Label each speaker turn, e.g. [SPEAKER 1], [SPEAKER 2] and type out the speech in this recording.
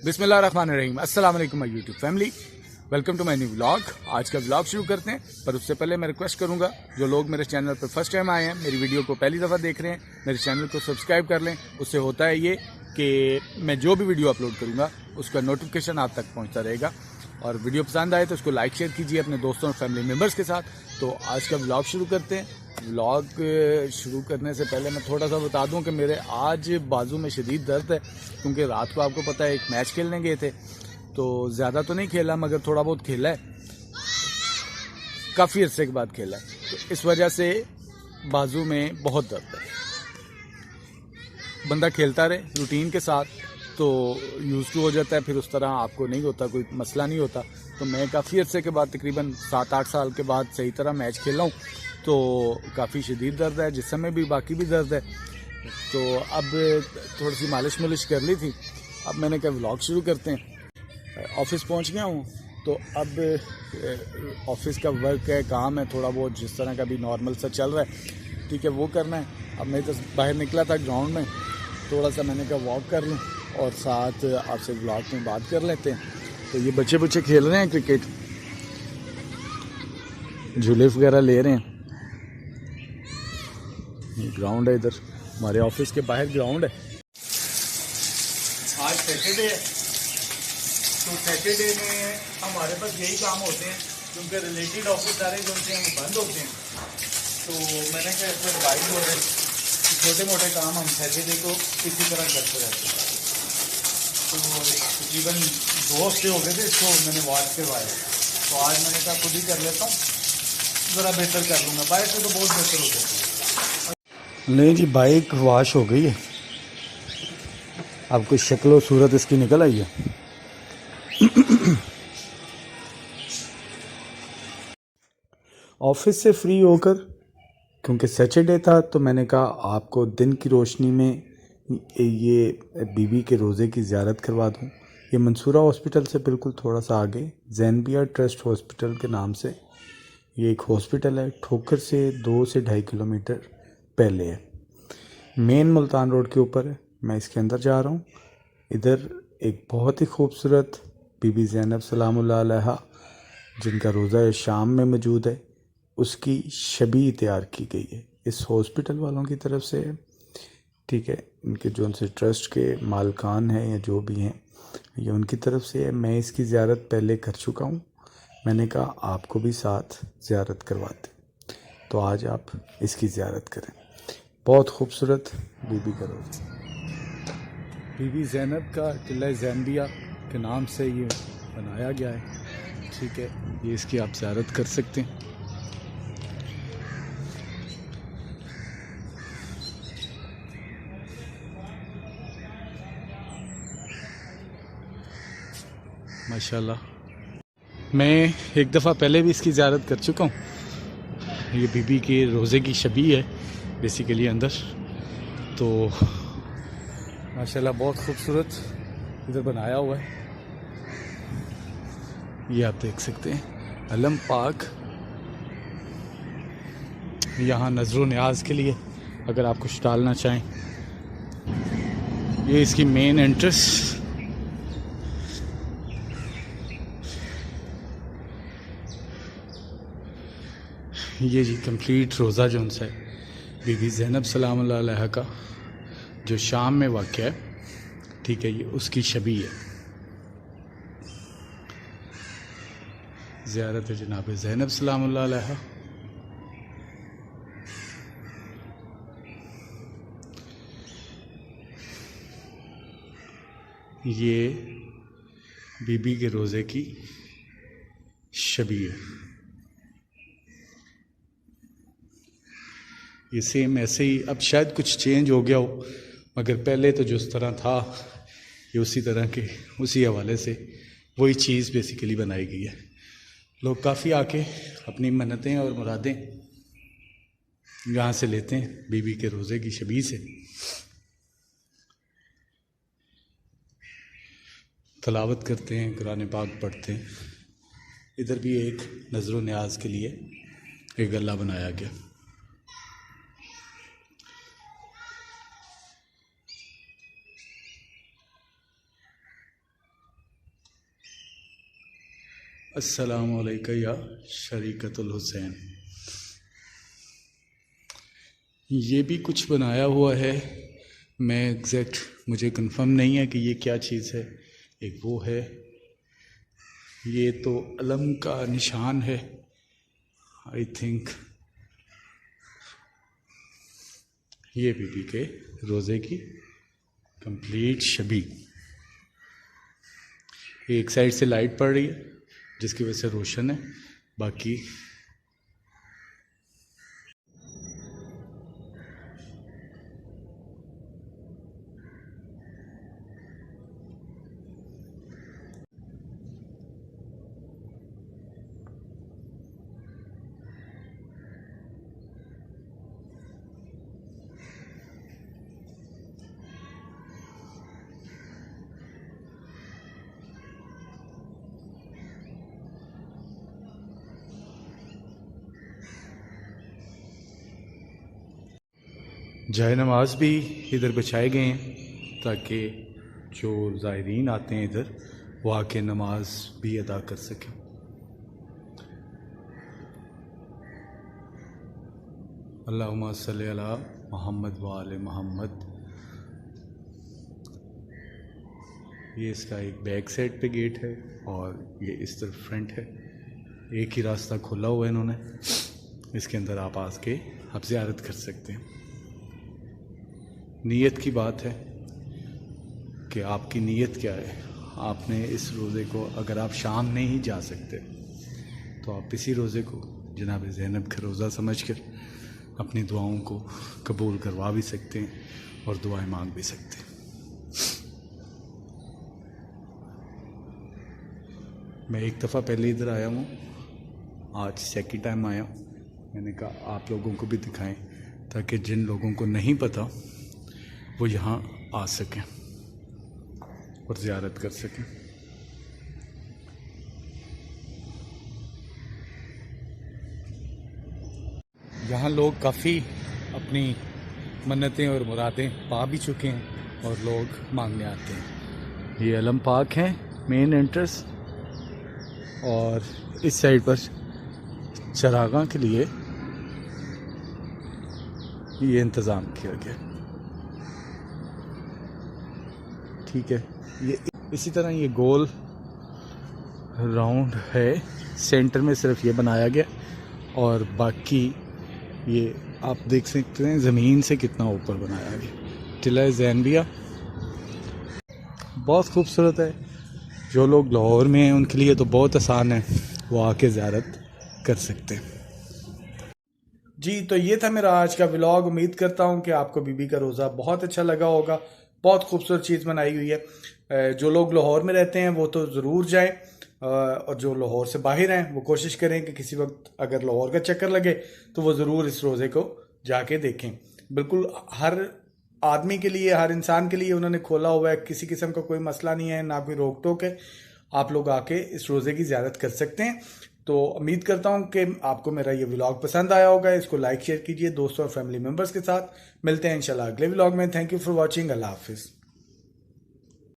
[SPEAKER 1] बिस्मिल्लाहिर्रहमानिर्रहीम। अस्सलाम वालेकुम my YouTube family, welcome to my new vlog. आज का व्लॉग शुरू करते हैं, पर उससे पहले मैं रिक्वेस्ट करूंगा जो लोग मेरे चैनल पर फर्स्ट टाइम आए हैं, मेरी वीडियो को पहली दफ़ा देख रहे हैं, मेरे चैनल को सब्सक्राइब कर लें। उससे होता है ये कि मैं जो भी वीडियो अपलोड करूँगा उसका नोटिफिकेशन आप तक पहुँचता रहेगा। और वीडियो पसंद आए तो उसको लाइक शेयर कीजिए अपने दोस्तों और फैमिली मेम्बर्स के साथ। तो आज का व्लॉग शुरू करते हैं। व्लॉग शुरू करने से पहले मैं थोड़ा सा बता दूं कि मेरे आज बाजू में शदीद दर्द है, क्योंकि रात को आपको पता है एक मैच खेलने गए थे, तो ज़्यादा तो नहीं खेला मगर थोड़ा बहुत खेला है, काफ़ी अरसे के बाद खेला है, तो इस वजह से बाजू में बहुत दर्द है। बंदा खेलता रहे रूटीन के साथ तो यूज़ टू हो जाता है, फिर उस तरह आपको नहीं होता, कोई मसला नहीं होता। तो मैं काफ़ी अरसे के बाद तकरीबन 7-8 साल के बाद सही तरह मैच खेला हूँ, तो काफ़ी शदीद दर्द है, जिस समय भी बाकी भी दर्द है। तो अब थोड़ी सी मालिश मालिश कर ली थी, अब मैंने कहा व्लॉग शुरू करते हैं। ऑफिस पहुँच गया हूँ, तो अब ऑफिस का वर्क है, काम है, थोड़ा बहुत जिस तरह का भी नॉर्मल सा चल रहा है, ठीक है, वो करना है। अब मैं तो बाहर निकला था ग्राउंड में, थोड़ा सा मैंने कहा वॉक कर लूँ और साथ आपसे व्लॉग में बात कर लेते हैं। तो ये बच्चे बच्चे खेल रहे हैं क्रिकेट, झूले वगैरह ले रहे हैं। ग्राउंड है इधर, हमारे ऑफिस के बाहर ग्राउंड है। आज सैटरडे है, तो सैटरडे में हमारे पास यही काम होते हैं, क्योंकि रिलेटेड ऑफिस सारे जो होते हैं वो बंद होते हैं। तो मैंने कहा इसमें एडवाइस हो रहे हैं, छोटे मोटे काम हम सैटरडे को इसी तरह करते रहते हैं। तो तकरीबन 2 हफ्ते हो गए थे इसको मैंने वॉश करवाया, तो आज मैंने कहा खुद ही कर लेता हूँ, ज़रा बेहतर कर लूँगा। बाइक से तो बहुत बेहतर हो जाती है। नहीं जी, बाइक वॉश हो गई है, अब कुछ शक्ल और सूरत इसकी निकल आई है। ऑफिस से फ्री होकर, क्योंकि सैटरडे था, तो मैंने कहा आपको दिन की रोशनी में ये बीबी के रोज़े की ज़ियारत करवा दूँ। ये मंसूरा हॉस्पिटल से बिल्कुल थोड़ा सा आगे जैनबिया ट्रस्ट हॉस्पिटल के नाम से ये एक हॉस्पिटल है, ठोकर से 2 से 2.5 किलोमीटर पहले है, मेन मुल्तान रोड के ऊपर है। मैं इसके अंदर जा रहा हूँ। इधर एक बहुत ही खूबसूरत बीबी ज़ैनब सलामुल्लाह अलैहा, जिनका रोज़ा शाम में मौजूद है, उसकी शबी तैयार की गई है, इस हॉस्पिटल वालों की तरफ से है, ठीक है। इनके जो उनसे ट्रस्ट के मालकान हैं या जो भी हैं, ये उनकी तरफ से है। मैं इसकी ज़ियारत पहले कर चुका हूँ, मैंने कहा आपको भी साथ ज़ियारत करवाते, तो आज आप इसकी ज़ियारत करें। बहुत खूबसूरत बीबी का रोज़ा, बीबी ज़ैनब का टिल्ला ज़ैनबिया के नाम से ये बनाया गया है, ठीक है। ये इसकी आप ज़ियारत कर सकते हैं। माशाल्लाह, मैं एक दफ़ा पहले भी इसकी ज़ियारत कर चुका हूँ। ये बीबी के रोज़े की शबी है बेसिकली अंदर, तो माशाल्लाह बहुत खूबसूरत इधर बनाया हुआ है। ये आप देख सकते हैं अलम पाक, यहाँ नज़र न्याज के लिए अगर आप कुछ डालना चाहें। ये इसकी मेन एंट्रेंस, ये जी कंप्लीट रोज़ा जो उनसे बीबी ज़ैनब सलामुल्लाह अलैहा का जो शाम में वाक़या है, ठीक है, ये उसकी शबी है। ज़ियारत जनाब ज़ैनब सलामुल्लाह अलैहा। ये बीबी के रोज़े की शबी है। ये सेम ऐसे ही, अब शायद कुछ चेंज हो गया हो, मगर पहले तो जिस तरह था ये उसी तरह के, उसी हवाले से वही चीज़ बेसिकली बनाई गई है। लोग काफ़ी आके अपनी मन्नतें और मुरादें यहाँ से लेते हैं बीबी के रोज़े की शबी से। तलावत करते हैं, कुरान पाक पढ़ते हैं। इधर भी एक नज़र न्याज के लिए एक गल्ला बनाया गया। अस्सलामु अलैका या शरीकतुल हुसैन। ये भी कुछ बनाया हुआ है, मैं एग्जैक्ट मुझे कंफर्म नहीं है कि ये क्या चीज़ है। एक वो है, ये तो अलम का निशान है आई थिंक। ये बीबी के रोज़े की कंप्लीट शबी। एक साइड से लाइट पड़ रही है जिसकी वजह से रोशन है, बाकी जाए नमाज भी इधर बिछाए गए हैं ताकि जो ज़ायरीन आते हैं इधर वो आके नमाज भी अदा कर सकें। अल्लाहुम्मा सल्ली अला मोहम्मद व आले मोहम्मद। ये इसका एक बैक साइड पे गेट है और ये इस तरफ फ्रंट है। एक ही रास्ता खोला हुआ है इन्होंने, इसके अंदर आप आ के आप ज़ियारत कर सकते हैं। नीयत की बात है कि आपकी नीयत क्या है। आपने इस रोज़े को, अगर आप शाम नहीं जा सकते तो आप इसी रोज़े को जनाब ज़ैनब का रोज़ा समझकर अपनी दुआओं को कबूल करवा भी सकते हैं और दुआएं मांग भी सकते हैं। मैं एक दफ़ा पहले इधर आया हूँ, आज सेकंड टाइम आया हूँ। मैंने कहा आप लोगों को भी दिखाएं ताकि जिन लोगों को नहीं पता वो यहाँ आ सकें और ज़ियारत कर सकें। यहाँ लोग काफ़ी अपनी मन्नतें और मुरादें पा भी चुके हैं और लोग मांगने आते हैं। ये अलम पार्क है मेन एंट्रेंस, और इस साइड पर चरागाह के लिए ये इंतज़ाम किया गया। ठीक है, ये इसी तरह ये गोल राउंड है, सेंटर में सिर्फ ये बनाया गया और बाकी ये आप देख सकते हैं ज़मीन से कितना ऊपर बनाया गया। टिला ज़ैनबिया बहुत खूबसूरत है। जो लोग लाहौर में हैं उनके लिए तो बहुत आसान है, वो आके ज़ियारत कर सकते हैं। जी, तो ये था मेरा आज का व्लॉग। उम्मीद करता हूँ कि आपको बीबी का रोज़ा बहुत अच्छा लगा होगा। बहुत खूबसूरत चीज़ बनाई हुई है। जो लोग लाहौर में रहते हैं वो तो ज़रूर जाएं, और जो लाहौर से बाहर हैं वो कोशिश करें कि किसी वक्त अगर लाहौर का चक्कर लगे तो वो ज़रूर इस रोज़े को जाके देखें। बिल्कुल हर आदमी के लिए, हर इंसान के लिए उन्होंने खोला हुआ है, किसी किस्म का कोई मसला नहीं है, ना कोई रोक टोक है। आप लोग आके इस रोज़े की ज़ियारत कर सकते हैं। तो उम्मीद करता हूं कि आपको मेरा ये व्लॉग पसंद आया होगा। इसको लाइक शेयर कीजिए दोस्तों और फैमिली मेम्बर्स के साथ। मिलते हैं इंशाल्लाह अगले व्लॉग में। Thank you for watching. अल्लाह हाफिज़।